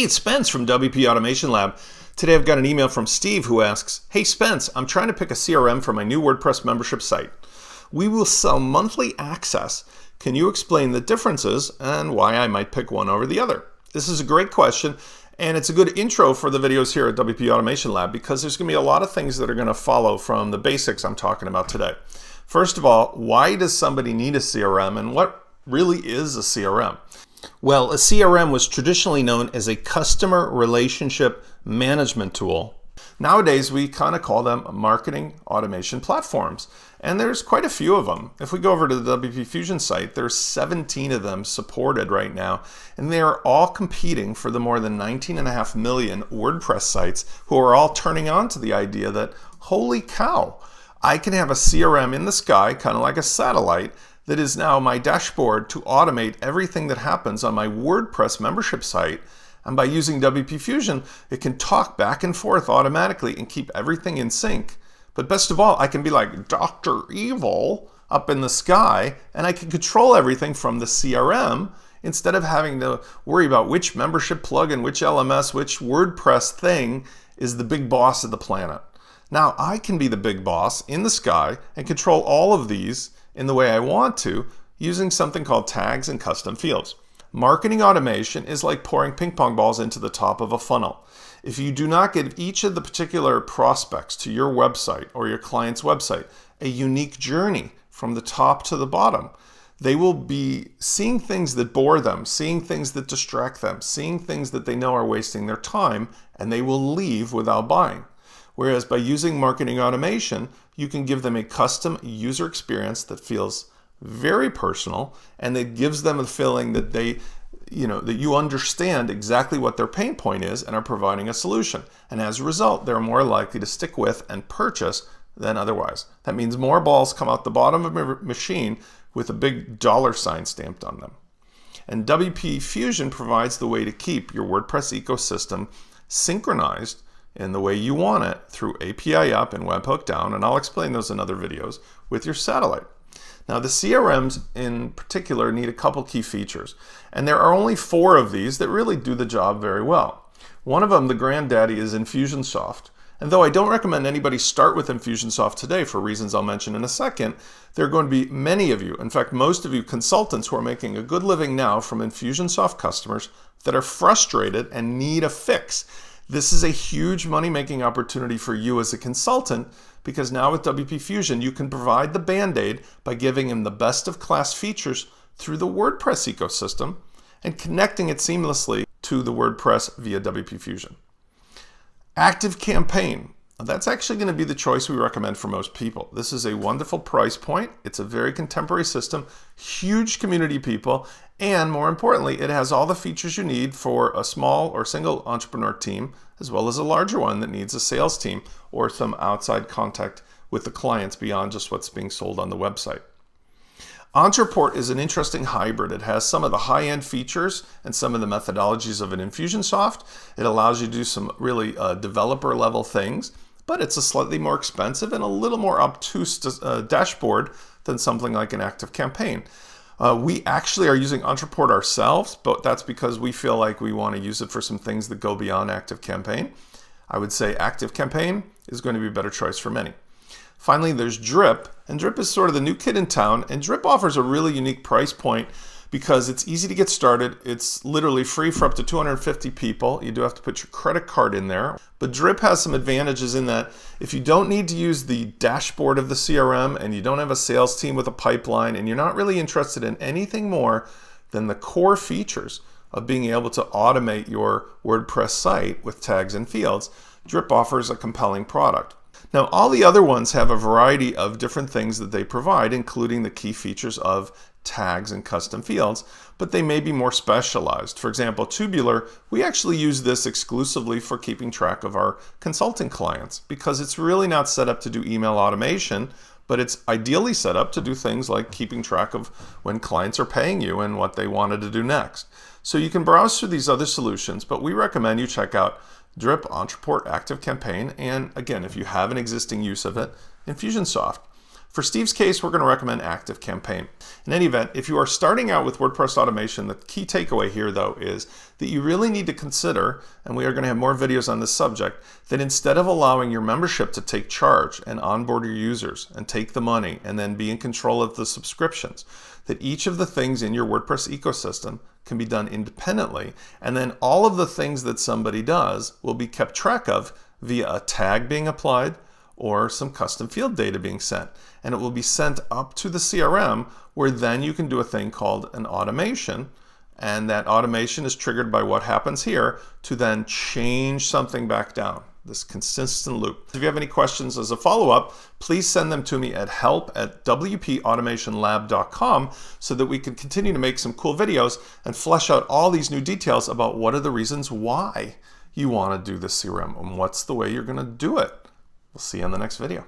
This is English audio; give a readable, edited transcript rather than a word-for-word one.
Hey, it's Spence from WP Automation Lab. Today I've got an email from Steve who asks, "Hey Spence, I'm trying to pick a CRM for my new WordPress membership site. We will sell monthly access. Can you explain the differences and why I might pick one over the other?" This is a great question, and it's a good intro for the videos here at WP Automation Lab because there's going to be a lot of things that are going to follow from the basics I'm talking about today. First of all, why does somebody need a CRM and what really is a CRM? Well, a CRM was traditionally known as a customer relationship management tool. Nowadays, we kind of call them marketing automation platforms, and there's quite a few of them. If we go over to the WP Fusion site, there's 17 of them supported right now, and they are all competing for the more than 19.5 million WordPress sites who are all turning on to the idea that, holy cow, I can have a CRM in the sky, kind of like a satellite, that is now my dashboard to automate everything that happens on my WordPress membership site. And by using WP Fusion, it can talk back and forth automatically and keep everything in sync. But best of all, I can be like Dr. Evil up in the sky, and I can control everything from the CRM instead of having to worry about which membership plugin, which LMS, which WordPress thing is the big boss of the planet. Now I can be the big boss in the sky and control all of these in the way I want to using something called tags and custom fields. Marketing automation is like pouring ping pong balls into the top of a funnel. If you do not give each of the particular prospects to your website or your client's website a unique journey from the top to the bottom, they will be seeing things that bore them, seeing things that distract them, seeing things that they know are wasting their time, and they will leave without buying. Whereas by using marketing automation, you can give them a custom user experience that feels very personal and that gives them a feeling that that you understand exactly what their pain point is and are providing a solution. And as a result, they're more likely to stick with and purchase than otherwise. That means more balls come out the bottom of a machine with a big $ stamped on them. And WP Fusion provides the way to keep your WordPress ecosystem synchronized in the way you want it through API up and webhook down, and I'll explain those in other videos, with your satellite. Now the CRMs in particular need a couple key features, and there are only 4 of these that really do the job very well. One of them, the granddaddy, is Infusionsoft. And though I don't recommend anybody start with Infusionsoft today for reasons I'll mention in a second, there are going to be many of you, in fact most of you consultants who are making a good living now from Infusionsoft customers that are frustrated and need a fix. This is a huge money-making opportunity for you as a consultant because now with WP Fusion, you can provide the Band-Aid by giving him the best-of-class features through the WordPress ecosystem and connecting it seamlessly to the WordPress via WP Fusion. Active Campaign. That's actually going to be the choice we recommend for most people. This is a wonderful price point. It's a very contemporary system, huge community people, and more importantly, it has all the features you need for a small or single entrepreneur team, as well as a larger one that needs a sales team or some outside contact with the clients beyond just what's being sold on the website. Ontraport is an interesting hybrid. It has some of the high-end features and some of the methodologies of an Infusionsoft. It allows you to do some really developer-level things, but it's a slightly more expensive and a little more obtuse dashboard than something like an Active Campaign. We actually are using Ontraport ourselves, but that's because we feel like we want to use it for some things that go beyond Active Campaign. I would say Active Campaign is going to be a better choice for many. Finally, there's Drip, and Drip is sort of the new kid in town, and Drip offers a really unique price point because it's easy to get started. It's literally free for up to 250 people. You do have to put your credit card in there. But Drip has some advantages in that if you don't need to use the dashboard of the CRM and you don't have a sales team with a pipeline and you're not really interested in anything more than the core features of being able to automate your WordPress site with tags and fields, Drip offers a compelling product. Now, all the other ones have a variety of different things that they provide, including the key features of tags and custom fields, but they may be more specialized. For example, Tubular, we actually use this exclusively for keeping track of our consulting clients because it's really not set up to do email automation, but it's ideally set up to do things like keeping track of when clients are paying you and what they wanted to do next. So you can browse through these other solutions, but we recommend you check out Drip, Ontraport, Active Campaign, and again, if you have an existing use of it, Infusionsoft. For Steve's case, we're going to recommend ActiveCampaign. In any event, if you are starting out with WordPress automation, the key takeaway here though is that you really need to consider, and we are going to have more videos on this subject, that instead of allowing your membership to take charge and onboard your users and take the money and then be in control of the subscriptions, that each of the things in your WordPress ecosystem can be done independently, and then all of the things that somebody does will be kept track of via a tag being applied or some custom field data being sent. And it will be sent up to the CRM, where then you can do a thing called an automation. And that automation is triggered by what happens here to then change something back down, this consistent loop. If you have any questions as a follow-up, please send them to me at help@wpautomationlab.com so that we can continue to make some cool videos and flesh out all these new details about what are the reasons why you want to do this CRM and what's the way you're going to do it. We'll see you in the next video.